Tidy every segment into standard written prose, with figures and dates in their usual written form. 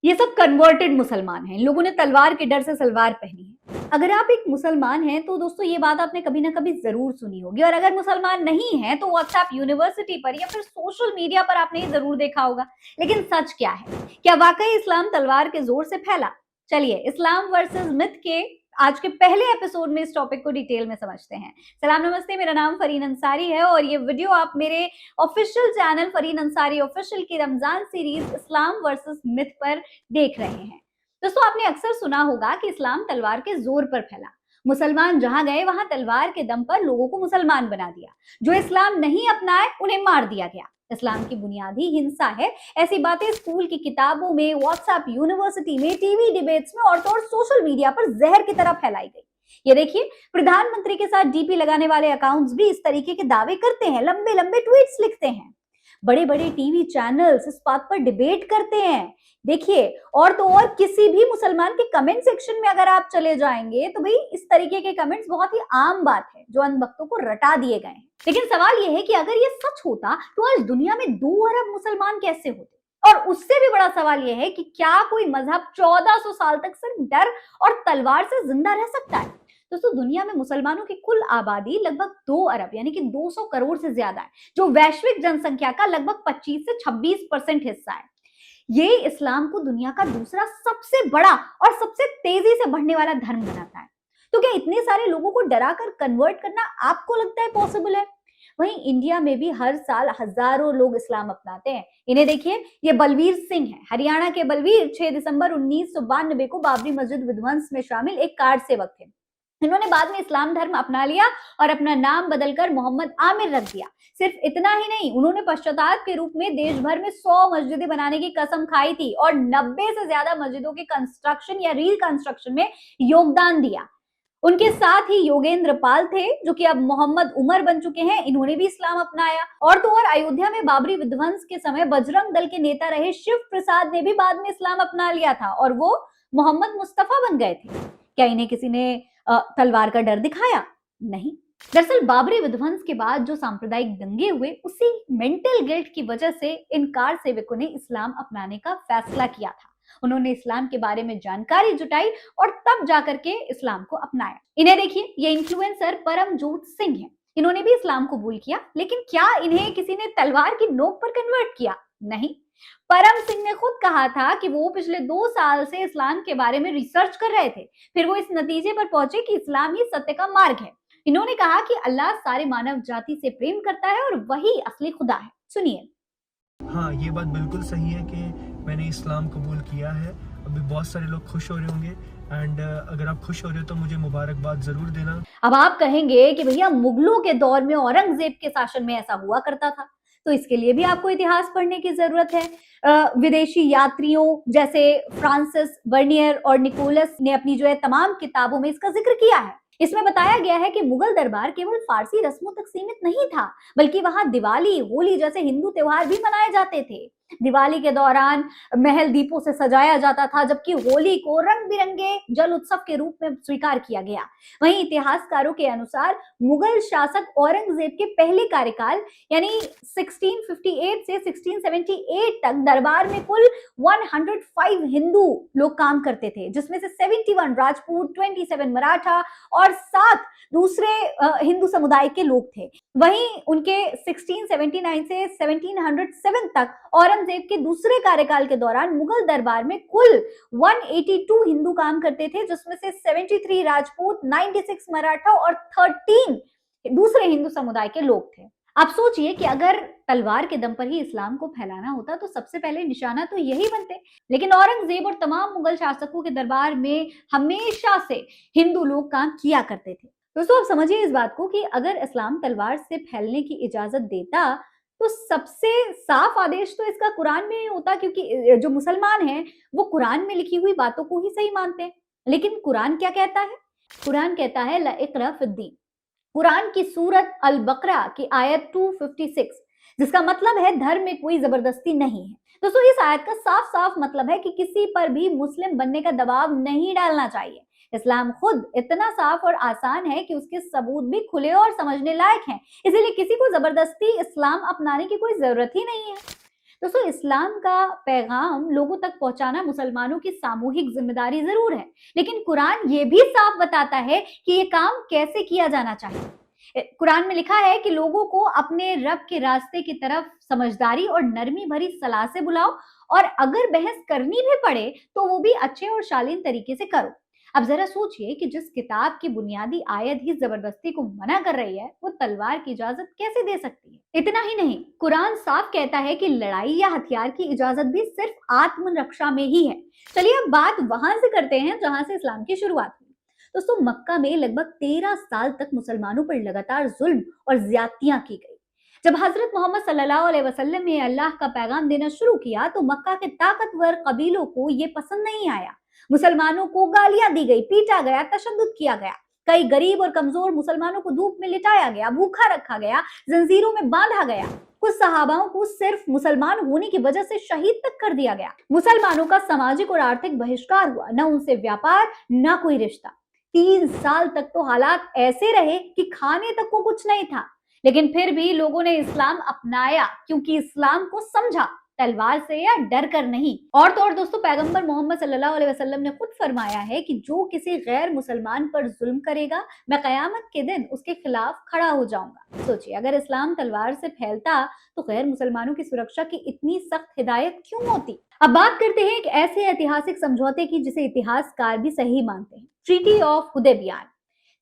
ये सब कन्वर्टेड मुसलमान हैं। इन लोगों ने तलवार के डर से सलवार पहनी है। अगर आप एक मुसलमान हैं तो दोस्तों ये बात आपने कभी ना कभी जरूर सुनी होगी, और अगर मुसलमान नहीं है तो व्हाट्सएप यूनिवर्सिटी पर या फिर सोशल मीडिया पर आपने ये जरूर देखा होगा। लेकिन सच क्या है? क्या वाकई इस्लाम तलवार के जोर से फैला? चलिए इस्लाम वर्सेस मिथ के आज के पहले एपिसोड में इस टॉपिक को डिटेल में समझते हैं। सलाम नमस्ते, मेरा नाम फरीन अंसारी है और ये वीडियो आप मेरे official channel Farheen Ansari official की Ramzan series Islam versus myth पर देख रहे हैं। दोस्तों आपने अक्सर सुना होगा कि इस्लाम तलवार के जोर पर फैला। मुसलमान जहां गए वहां तलवार के दम पर लोगों को मुसलमान बना दिया। जो इस्लाम नहीं अपनाए उन्हें मार दिया गया। इस्लाम की बुनियाद ही हिंसा है। ऐसी बातें स्कूल की किताबों में, व्हाट्सएप यूनिवर्सिटी में, टीवी डिबेट्स में और तो और सोशल मीडिया पर जहर की तरह फैलाई गई। ये देखिए, प्रधानमंत्री के साथ डीपी लगाने वाले अकाउंट्स भी इस तरीके के दावे करते हैं, लंबे लंबे ट्वीट्स लिखते हैं। बड़े बड़े टीवी चैनल्स इस बात पर डिबेट करते हैं। देखिए, और तो और किसी भी मुसलमान के कमेंट सेक्शन में अगर आप चले जाएंगे तो भाई इस तरीके के कमेंट्स बहुत ही आम बात है जो अंधभक्तों को रटा दिए गए हैं। लेकिन सवाल यह है कि अगर ये सच होता तो आज दुनिया में 2 अरब मुसलमान कैसे होते? और उससे भी बड़ा सवाल यह है कि क्या कोई मजहब 1400 साल तक सिर्फ डर और तलवार से जिंदा रह सकता है? दोस्तों दुनिया में मुसलमानों की कुल आबादी लगभग 2 अरब यानी कि 200 करोड़ से ज्यादा है, जो वैश्विक जनसंख्या का लगभग 25 से 26% हिस्सा है। ये इस्लाम को दुनिया का दूसरा सबसे बड़ा और सबसे तेजी से बढ़ने वाला धर्म बनाता है। तो क्या इतने सारे लोगों को डराकर कन्वर्ट करना आपको लगता है पॉसिबल है? वहीं इंडिया में भी हर साल हजारों लोग इस्लाम अपनाते हैं। इन्हें देखिए, ये बलवीर सिंह है। हरियाणा के बलवीर 6 दिसंबर 1992 को बाबरी मस्जिद विध्वंस में शामिल एक कार सेवक थे। इन्होंने बाद में इस्लाम धर्म अपना लिया और अपना नाम बदलकर मोहम्मद आमिर रख दिया। सिर्फ इतना ही नहीं, उन्होंने पश्चाताप के रूप में देश भर में 100 मस्जिदें बनाने की कसम खाई थी और 90 से ज्यादा मस्जिदों के कंस्ट्रक्शन या रिकंस्ट्रक्शन में योगदान दिया। उनके साथ ही योगेंद्र पाल थे जो कि अब मोहम्मद उमर बन चुके हैं। इन्होंने भी इस्लाम अपनाया। और तो और अयोध्या में बाबरी विध्वंस के समय बजरंग दल के नेता रहे शिव प्रसाद ने भी बाद में इस्लाम अपना लिया था और वो मोहम्मद मुस्तफा बन गए थे। क्या इन्हें किसी ने तलवार का डर दिखाया? नहीं। दरअसल बाबरी विध्वंस के बाद जो सांप्रदायिक दंगे हुए, उसी मेंटल गिल्ट की वजह से इन कार सेवकों ने इस्लाम अपनाने का फैसला किया था। उन्होंने इस्लाम के बारे में जानकारी जुटाई और तब जाकर के इस्लाम को अपनाया। इन्हें देखिए, ये इन्फ्लुएंसर परमजोत सिंह है। इन्होंने भी इस्लाम कबूल किया, लेकिन क्या इन्हें किसी ने तलवार की नोक पर कन्वर्ट किया? नहीं। परम सिंह ने खुद कहा था कि वो पिछले 2 साल से इस्लाम के बारे में रिसर्च कर रहे थे। फिर वो इस नतीजे पर पहुंचे कि इस्लाम ही सत्य का मार्ग है। इन्होंने कहा कि अल्लाह सारे मानव जाति से प्रेम करता है और वही असली खुदा है। सुनिए। हाँ, ये बात बिल्कुल सही है कि मैंने इस्लाम कबूल किया है। अभी बहुत सारे लोग खुश हो रहे होंगे एंड अगर आप खुश हो रहे हो तो मुझे मुबारकबाद जरूर देना। अब आप कहेंगे कि भैया मुगलों के दौर में औरंगजेब के शासन में ऐसा हुआ करता था, तो इसके लिए भी आपको इतिहास पढ़ने की जरूरत है। विदेशी यात्रियों जैसे फ्रांसिस बर्नियर और निकोलस ने अपनी जो है तमाम किताबों में इसका जिक्र किया है। इसमें बताया गया है कि मुगल दरबार केवल फारसी रस्मों तक सीमित नहीं था, बल्कि वहां दिवाली, होली जैसे हिंदू त्योहार भी मनाए जाते थे। दिवाली के दौरान महल दीपों से सजाया जाता था, जबकि होली को रंग बिरंगे जल उत्सव के रूप में स्वीकार किया गया। वहीं इतिहासकारों के अनुसार मुगल शासक औरंगजेब के पहले कार्यकाल यानी 1658 से 1678 तक दरबार में कुल 105 हिंदू लोग काम करते थे, जिसमें से 71 राजपूत, 27 मराठा और 7 दूसरे हिंदू समुदाय के लोग थे। वहीं उनके 1679 से 1707 तक औरंगजेब के दूसरे कार्यकाल के दौरान मुगल दरबार में कुल 182 हिंदू काम करते थे, जिसमें से 73 राजपूत, 96 मराठा और 13 दूसरे हिंदू समुदाय के लोग थे। आप सोचिए कि अगर तलवार के दम पर ही इस्लाम को फैलाना होता तो सबसे पहले निशाना तो यही बनते। लेकिन औरंगजेब और तमाम मुगल शासकों के दरबार में हमेशा से हिंदू लोग काम किया करते थे। दोस्तों आप समझिए इस बात को कि अगर इस्लाम तलवार से फैलने की इजाजत देता तो सबसे साफ आदेश तो इसका कुरान में ही होता, क्योंकि जो मुसलमान हैं वो कुरान में लिखी हुई बातों को ही सही मानते हैं। लेकिन कुरान क्या कहता है? कुरान कहता है ला इक़रा फिद्दीन। कुरान की सूरत अल बकरा की आयत 256, जिसका मतलब है धर्म में कोई जबरदस्ती नहीं है। दोस्तों इस आयत का साफ साफ मतलब है कि किसी पर भी मुस्लिम बनने का दबाव नहीं डालना चाहिए। इस्लाम खुद इतना साफ और आसान है कि उसके सबूत भी खुले और समझने लायक हैं। इसीलिए किसी को जबरदस्ती इस्लाम अपनाने की कोई जरूरत ही नहीं है। दोस्तों इस्लाम का पैगाम लोगों तक पहुंचाना मुसलमानों की सामूहिक जिम्मेदारी जरूर है, लेकिन कुरान ये भी साफ बताता है कि ये काम कैसे किया जाना चाहिए। कुरान में लिखा है कि लोगों को अपने रब के रास्ते की तरफ समझदारी और नरमी भरी सलाह से बुलाओ, और अगर बहस करनी भी पड़े तो वो भी अच्छे और शालीन तरीके से करो। अब जरा सोचिए कि जिस किताब की बुनियादी आयत ही जबरदस्ती को मना कर रही है, वो तलवार की इजाजत कैसे दे सकती है। इतना ही नहीं, कुरान साफ कहता है कि लड़ाई या हथियार की इजाजत भी सिर्फ आत्मरक्षा में ही है। चलिए अब बात वहां से करते हैं जहां से इस्लाम की शुरुआत हुई। दोस्तों मक्का में लगभग 13 साल तक मुसलमानों पर लगातार जुल्म और ज्यादतियां की गई। जब हजरत मोहम्मद सल्लल्लाहु अलैहि वसल्लम ने अल्लाह का पैगाम देना शुरू किया तो मक्का के ताकतवर कबीलों को ये पसंद नहीं आया। मुसलमानों को गालियां दी गई, पीटा गया, तशद्दुद किया गया। कई गरीब और कमजोर मुसलमानों को धूप में लिटाया गया, भूखा रखा गया, जंजीरों में बांधा गया। कुछ सहाबाओं को सिर्फ मुसलमान होने की वजह से शहीद तक कर दिया गया। मुसलमानों का सामाजिक और आर्थिक बहिष्कार हुआ, न उनसे व्यापार न कोई रिश्ता। 3 साल तक तो हालात ऐसे रहे कि खाने तक को कुछ नहीं था, लेकिन फिर भी लोगों ने इस्लाम अपनाया क्योंकि इस्लाम को समझा, तलवार से या डर कर नहीं। और तो और दोस्तों पैगंबर मोहम्मद सल्लल्लाहु अलैहि वसल्लम ने खुद फरमाया है कि जो किसी गैर मुसलमान पर जुल्म करेगा, मैं कयामत के दिन उसके खिलाफ खड़ा हो जाऊंगा। सोचिए अगर इस्लाम तलवार से फैलता तो गैर मुसलमानों की सुरक्षा की इतनी सख्त हिदायत क्यों होती। अब बात करते हैं एक ऐसे ऐतिहासिक समझौते की जिसे इतिहासकार भी सही मानते हैं, ट्रीटी ऑफ हुदैबिया।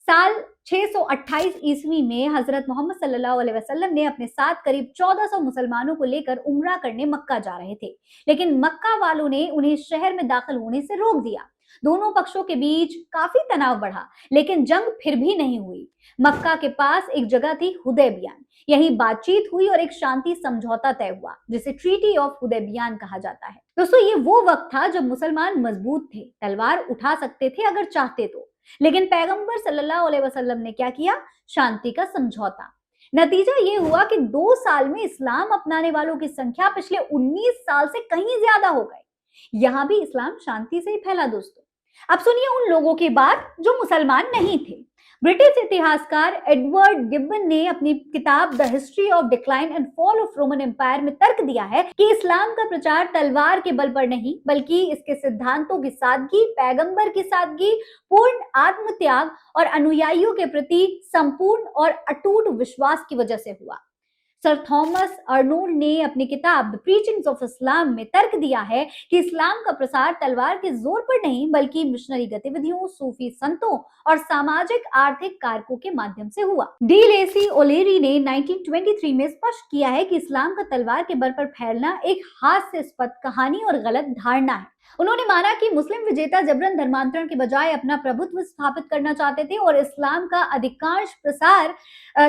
साल 628 ईस्वी में हजरत मोहम्मद सल्लल्लाहु अलैहि वसल्लम ने अपने साथ करीब 1400 मुसलमानों को लेकर उम्रा करने मक्का जा रहे थे, लेकिन मक्का वालों ने उन्हें शहर में दाखिल होने से रोक दिया। दोनों पक्षों के बीच काफी तनाव बढ़ा, लेकिन जंग फिर भी नहीं हुई। मक्का के पास एक जगह थी हुदैबियान, यही बातचीत हुई और एक शांति समझौता तय हुआ जिसे ट्रीटी ऑफ हुदैबियान कहा जाता है। दोस्तों ये वो वक्त था जब मुसलमान मजबूत थे, तलवार उठा सकते थे अगर चाहते तो, लेकिन पैगंबर सल्लल्लाहु अलैहि वसल्लम ने क्या किया, शांति का समझौता। नतीजा ये हुआ कि 2 साल में इस्लाम अपनाने वालों की संख्या पिछले 19 साल से कहीं ज्यादा हो गई। यहां भी इस्लाम शांति से ही फैला दोस्तों। अब सुनिए उन लोगों की बात जो मुसलमान नहीं थे। ब्रिटिश इतिहासकार एडवर्ड गिब्बन ने अपनी किताब the history of decline and fall of Roman empire में तर्क दिया है कि इस्लाम का प्रचार तलवार के बल पर नहीं बल्कि इसके सिद्धांतों की सादगी, पैगंबर की सादगी, पूर्ण आत्मत्याग और अनुयायियों के प्रति संपूर्ण और अटूट विश्वास की वजह से हुआ। सर थॉमस अर्नोल्ड ने अपनी किताब द प्रीचिंग्स ऑफ इस्लाम में तर्क दिया है कि इस्लाम का प्रसार तलवार के जोर पर नहीं बल्कि मिशनरी गतिविधियों, सूफी संतों और सामाजिक आर्थिक कारकों के माध्यम से हुआ। डी लेसी ओलेरी ने 1923 में स्पष्ट किया है कि इस्लाम का तलवार के बल पर फैलना एक हास्यास्पद कहानी और गलत धारणा है। उन्होंने माना कि मुस्लिम विजेता जबरन धर्मांतरण के बजाय अपना प्रभुत्व स्थापित करना चाहते थे और इस्लाम का अधिकांश प्रसार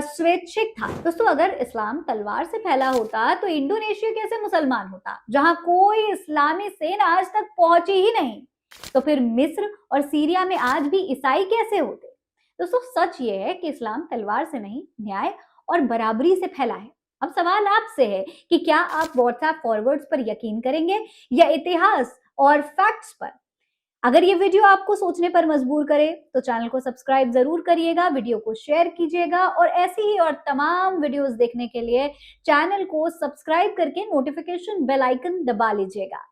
स्वैच्छिक था। दोस्तों अगर इस्लाम तलवार से फैला होता तो इंडोनेशिया कैसे मुसलमान होता, जहां कोई इस्लामी सेना आज तक पहुंची ही नहीं। तो फिर मिस्र और सीरिया में आज भी ईसाई कैसे होते। दोस्तों सच ये है कि इस्लाम तलवार से नहीं, न्याय और बराबरी से फैला है। अब सवाल आपसे है कि क्या आप व्हाट्सएप फॉरवर्ड्स पर यकीन करेंगे या इतिहास और फैक्ट्स पर। अगर ये वीडियो आपको सोचने पर मजबूर करे तो चैनल को सब्सक्राइब जरूर करिएगा, वीडियो को शेयर कीजिएगा और ऐसी ही और तमाम वीडियोस देखने के लिए चैनल को सब्सक्राइब करके नोटिफिकेशन बेल आइकन दबा लीजिएगा।